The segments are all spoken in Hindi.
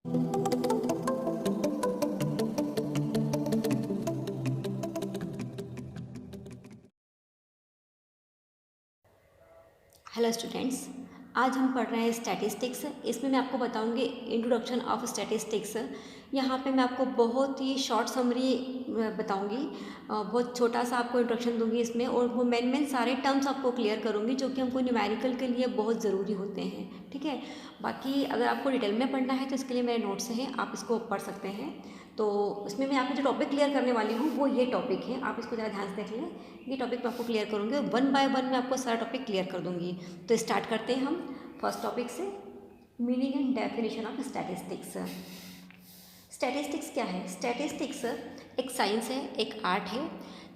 हेलो स्टूडेंट्स, आज हम पढ़ रहे हैं स्टैटिस्टिक्स। इसमें मैं आपको बताऊंगी इंट्रोडक्शन ऑफ स्टैटिस्टिक्स। यहाँ पे मैं आपको बहुत ही शॉर्ट समरी बताऊंगी, बहुत छोटा सा आपको इंट्रोडक्शन दूंगी इसमें, और वो मेन सारे टर्म्स आपको क्लियर करूंगी जो कि हमको न्यूमेरिकल के लिए बहुत ज़रूरी होते हैं। ठीक है, बाकी अगर आपको डिटेल में पढ़ना है तो इसके लिए मेरे नोट्स हैं, आप इसको पढ़ सकते हैं। तो इसमें मैं आपको जो टॉपिक क्लियर करने वाली हूँ वो ये टॉपिक है, आप इसको ज़रा ध्यान से देख लें। ये टॉपिक मैं आपको क्लियर करूँगी और वन बाय वन मैं आपको सारा टॉपिक क्लियर कर दूँगी। तो स्टार्ट करते हैं हम फर्स्ट टॉपिक से, meaning and definition of statistics. Statistics क्या है? स्टैटिस्टिक्स एक साइंस है, एक आर्ट है,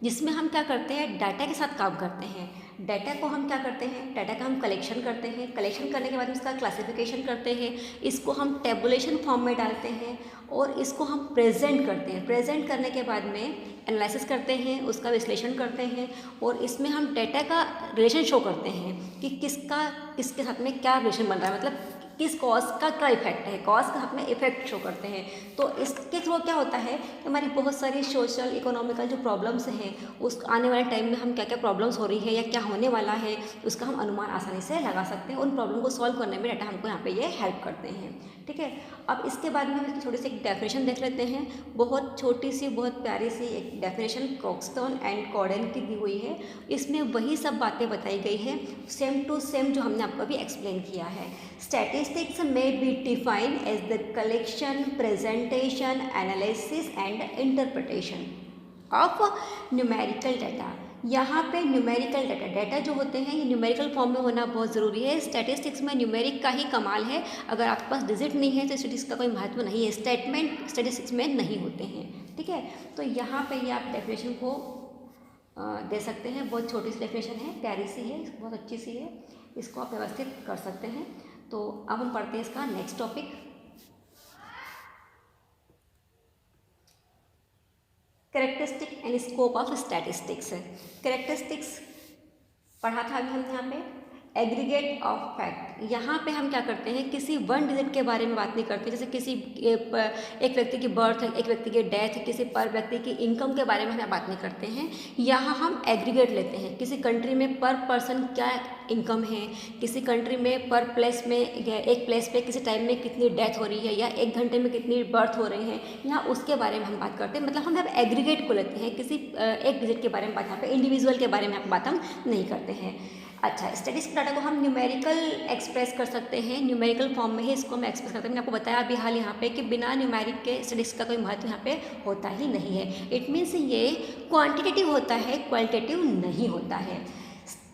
जिसमें हम क्या करते हैं, डाटा के साथ काम करते हैं। डाटा को हम क्या करते हैं, डाटा का हम कलेक्शन करते हैं, कलेक्शन करने के बाद उसका क्लासिफिकेशन करते हैं, इसको हम टेबुलेशन फॉर्म में डालते हैं और इसको हम प्रेजेंट करते हैं। प्रेजेंट करने के बाद में एनालिसिस करते हैं, उसका विश्लेषण करते हैं और इसमें हम डाटा का रिलेशन शो करते हैं कि किसका किसके साथ में क्या रिलेशन बन रहा है, मतलब किस कॉज का क्या इफेक्ट है, कॉज के साथ में इफेक्ट शो करते हैं। तो इसके थ्रू क्या होता है कि हमारी बहुत सारी सोशल इकोनॉमिकल जो प्रॉब्लम्स हैं, उस आने वाले टाइम में हम क्या क्या प्रॉब्लम्स हो रही है या क्या होने वाला है, उसका हम अनुमान आसानी से लगा सकते हैं। उन प्रॉब्लम को सॉल्व करने में डाटा हमको यहाँ पे ये हेल्प करते हैं। ठीक है, अब इसके बाद में हम इसकी छोटी सी एक डेफिनेशन देख लेते हैं। बहुत छोटी सी, बहुत प्यारी सी एक डेफिनेशन क्रॉक्सटन एंड कॉर्डन की दी हुई है। इसमें वही सब बातें बताई गई है, सेम टू सेम जो हमने आपको अभी एक्सप्लेन किया है। Statistics may be defined as the collection, presentation, analysis and interpretation of numerical data। यहाँ पे न्यूमेरिकल डाटा जो होते हैं ये न्यूमेरिकल फॉर्म में होना बहुत ज़रूरी है। स्टैटिस्टिक्स में न्यूमेरिक का ही कमाल है, अगर आपके पास डिजिट नहीं है तो स्टैटिस्टिक्स का कोई महत्व नहीं है, स्टेटमेंट स्टैटिस्टिक्स में नहीं होते हैं। ठीक है, तो यहाँ पे ये आप डेफिनेशन को दे सकते हैं। बहुत छोटी सी डेफिनेशन है, प्यारी सी है, बहुत अच्छी सी है, इसको आप व्यवस्थित कर सकते हैं। तो अब हम पढ़ते हैं इसका next topic, characteristic and scope of statistics. Characteristics पढ़ा था अभी हमने यहाँ पे। एग्रीगेट ऑफ फैक्ट, यहाँ पे हम क्या करते हैं, किसी वन डिजिट के बारे में बात नहीं करते, जैसे किसी एक व्यक्ति की बर्थ है, एक व्यक्ति की डेथ है, किसी पर व्यक्ति की इनकम के बारे में हम बात नहीं करते हैं। यहाँ हम एग्रीगेट लेते हैं, किसी कंट्री में पर पर्सन क्या इनकम है, किसी कंट्री में पर प्लेस में, एक प्लेस पे किसी टाइम में कितनी डेथ हो रही है या एक घंटे में कितनी बर्थ हो रही है, यहाँ उसके बारे में हम बात करते हैं। मतलब हम यहाँ एग्रीगेट को लेते हैं, किसी एक डिजिट के बारे में बात, यहाँ पे इंडिविजुअल के बारे में बात हम नहीं करते हैं। अच्छा, स्टैटिस्टिक डाटा को हम न्यूमेरिकल एक्सप्रेस कर सकते हैं, न्यूमेरिकल फॉर्म में ही इसको हम एक्सप्रेस करते हैं। मैंने आपको बताया अभी हाल यहाँ पे कि बिना न्यूमेरिक के स्टैटिस्टिक्स का कोई महत्व यहाँ पे होता ही नहीं है। इट मीन्स ये क्वांटिटेटिव होता है, क्वालिटेटिव नहीं होता है।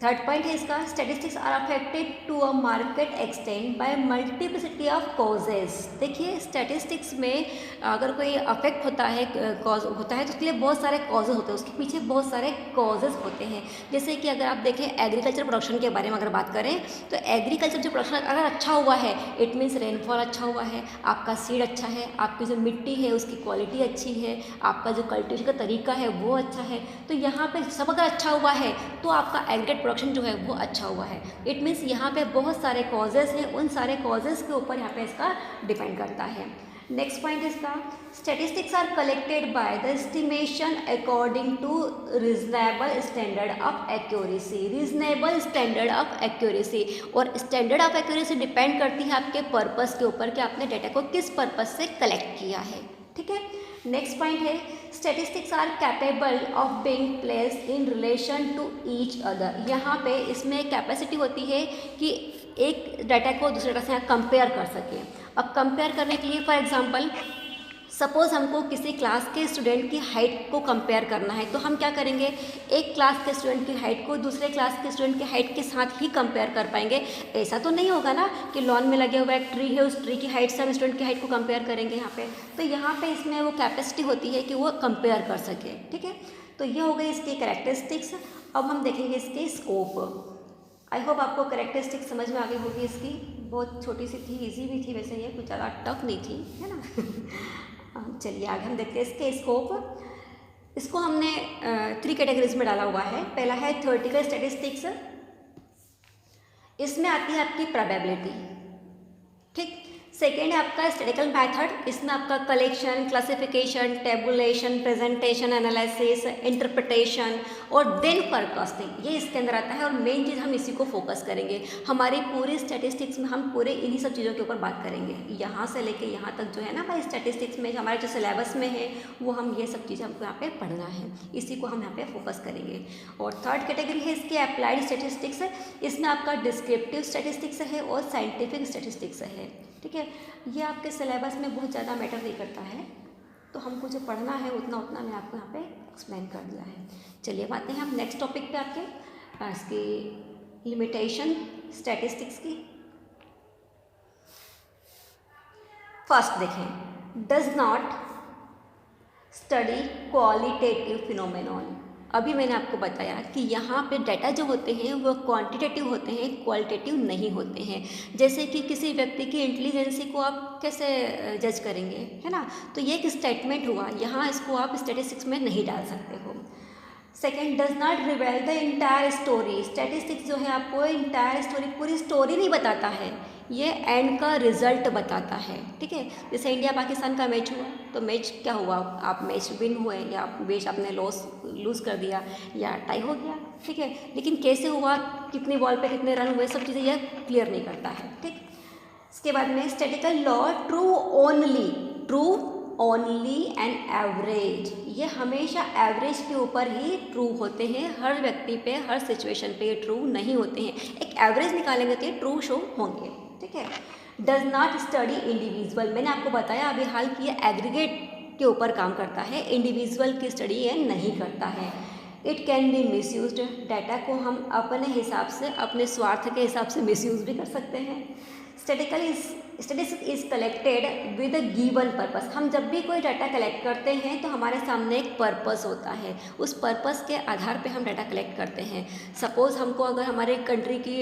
थर्ड पॉइंट है इसका, statistics are affected to a marked extent by multiplicity of causes. देखिए, स्टैटिस्टिक्स में अगर कोई अफेक्ट होता है, कॉज होता है, तो उसके लिए बहुत सारे कॉजेज होते हैं, उसके पीछे बहुत सारे कॉजेज होते हैं। जैसे कि अगर आप देखें एग्रीकल्चर प्रोडक्शन के बारे में अगर बात करें, तो एग्रीकल्चर जो प्रोडक्शन अगर अच्छा हुआ है, इट मीन्स रेनफॉल अच्छा हुआ है, आपका सीड अच्छा है, आपकी जो मिट्टी है उसकी क्वालिटी अच्छी है, आपका जो कल्टीवेशन का तरीका है वो अच्छा है, तो यहाँ पे सब अगर अच्छा हुआ है तो आपका एग्रीगेट प्रोडक्शन जो है वो अच्छा हुआ है। इट मीन्स यहाँ पे बहुत सारे कॉजेज हैं, उन सारे कॉजेज के ऊपर यहाँ पे इसका डिपेंड करता है। नेक्स्ट पॉइंट इसका, statistics are collected by the estimation according to reasonable standard of accuracy. Reasonable standard of accuracy, और स्टैंडर्ड ऑफ एक्यूरेसी डिपेंड करती है आपके पर्पस के ऊपर कि आपने डाटा को किस पर्पस से कलेक्ट किया है। ठीक है, नेक्स्ट पॉइंट है, statistics are capable of being placed in relation to each other. यहाँ पे इसमें कैपेसिटी होती है कि एक डाटा को दूसरे डाटा से कंपेयर कर सके। अब कंपेयर करने के लिए फॉर एग्जांपल सपोज़ हमको किसी क्लास के स्टूडेंट की हाइट को कंपेयर करना है, तो हम क्या करेंगे, एक क्लास के स्टूडेंट की हाइट को दूसरे क्लास के स्टूडेंट की हाइट के साथ ही कंपेयर कर पाएंगे। ऐसा तो नहीं होगा ना कि लॉन में लगे हुआ एक ट्री है, उस ट्री की हाइट से हम स्टूडेंट की हाइट को कंपेयर करेंगे यहाँ पे। तो यहाँ पे इसमें वो कैपेसिटी होती है कि वो कंपेयर कर सके। ठीक है, तो ये हो गई इसकी कैरेक्टरिस्टिक्स। अब हम देखेंगे इसके स्कोप। आई होप आपको कैरेक्टरिस्टिक्स समझ में आ गई होगी इसकी, बहुत छोटी सी थी, ईजी भी थी वैसे, ये कुछ ज़्यादा टफ नहीं थी, है ना। चलिए आगे हम देखते हैं इसके स्कोप। इसको हमने 3 कैटेगरीज में डाला हुआ है। पहला है थ्योरेटिकल स्टैटिस्टिक्स, इसमें आती है आपकी प्रोबेबिलिटी। ठीक, सेकेंड है आपका स्टैटिस्टिकल मेथड, इसमें आपका collection, classification, tabulation, presentation, analysis, interpretation और देन फोरकास्टिंग, ये इसके अंदर आता है। और मेन चीज़ हम इसी को फोकस करेंगे। हमारी पूरी स्टैटिस्टिक्स में हम पूरे इन्हीं सब चीज़ों के ऊपर बात करेंगे, यहाँ से लेके यहाँ तक जो है ना भाई स्टैटिस्टिक्स में हमारे जो सिलेबस में है वो हम ये सब चीज़ें हमको यहाँ पे पढ़ना है, इसी को हम यहाँ पे फोकस करेंगे। और थर्ड कैटेगरी है इसकी अप्लाइड स्टैटिस्टिक्स है, इसमें आपका डिस्क्रिप्टिव स्टैटिस्टिक्स है और साइंटिफिक स्टैटिस्टिक्स है, ठीक है। ये आपके सिलेबस में बहुत ज़्यादा मैटर नहीं करता है, तो हमको जो पढ़ना है उतना उतना मैं आपको यहाँ पे एक्सप्लेन कर दिया है। चलिए अब आते हैं हम नेक्स्ट टॉपिक पे आपके इसकी लिमिटेशन स्टैटिस्टिक्स की। फर्स्ट देखें, डज नॉट स्टडी क्वालिटेटिव फिनोमेनॉन। अभी मैंने आपको बताया कि यहाँ पे डाटा जो होते हैं वो क्वांटिटेटिव होते हैं, क्वालिटेटिव नहीं होते हैं। जैसे कि किसी व्यक्ति की इंटेलिजेंसी को आप कैसे जज करेंगे, है ना, तो ये एक स्टेटमेंट हुआ, यहाँ इसको आप स्टैटिस्टिक्स में नहीं डाल सकते हो। Second, does not रिवेल the entire story. Statistics जो है आपको इंटायर स्टोरी, पूरी स्टोरी नहीं बताता है, ये एंड का रिजल्ट बताता है, ठीक है। जैसे इंडिया पाकिस्तान का मैच हुआ तो मैच क्या हुआ, आप मैच विन हुए या मैच आपने लूज़ कर दिया या टाई हो गया, ठीक है। लेकिन कैसे हुआ, कितनी बॉल पे कितने रन हुए, सब चीज़ें यह क्लियर नहीं करता है, ठीक। इसके बाद में statistical law, true only and average. ये हमेशा एवरेज के ऊपर ही ट्रू होते हैं, हर व्यक्ति पे हर सिचुएशन पे ये ट्रू नहीं होते हैं। एक एवरेज निकालेंगे तो ये ट्रू शो होंगे, ठीक है। डज नॉट स्टडी इंडिविजुअल, मैंने आपको बताया अभी हाल की ये एग्रीगेट के ऊपर काम करता है, इंडिविजुअल की स्टडी ये नहीं करता है। It can be misused, data को हम अपने हिसाब से, अपने स्वार्थ के हिसाब से मिसयूज भी कर सकते हैं। Statistics is collected with a given purpose. हम जब भी कोई डाटा कलेक्ट करते हैं तो हमारे सामने एक पर्पस होता है, उस पर्पस के आधार पे हम डाटा कलेक्ट करते हैं। सपोज़ हमको अगर हमारे कंट्री की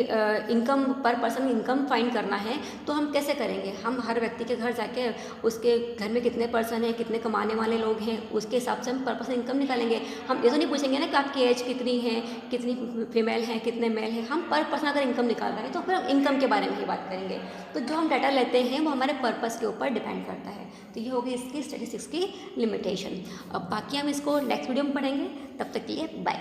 इनकम पर पर्सन इनकम फाइंड करना है तो हम कैसे करेंगे, हम हर व्यक्ति के घर जाके उसके घर में कितने पर्सन हैं, कितने कमाने वाले लोग हैं, उसके हिसाब से हम पर पर्सन इनकम निकालेंगे। हम ये तो नहीं पूछेंगे ना कि आपकी एज कितनी है, कितनी फीमेल हैं, कितने मेल हैं। हम पर पर्सन अगर इनकम निकाल रहे हैं तो फिर हम इनकम के बारे में ही बात करेंगे। तो जो हम डाटा लेते हैं वो हमारे पर्पस के ऊपर डिपेंड करता है। तो ये होगी इसकी स्टैटिस्टिक्स की लिमिटेशन। अब बाकी हम इसको नेक्स्ट वीडियो में पढ़ेंगे, तब तक के लिए बाय।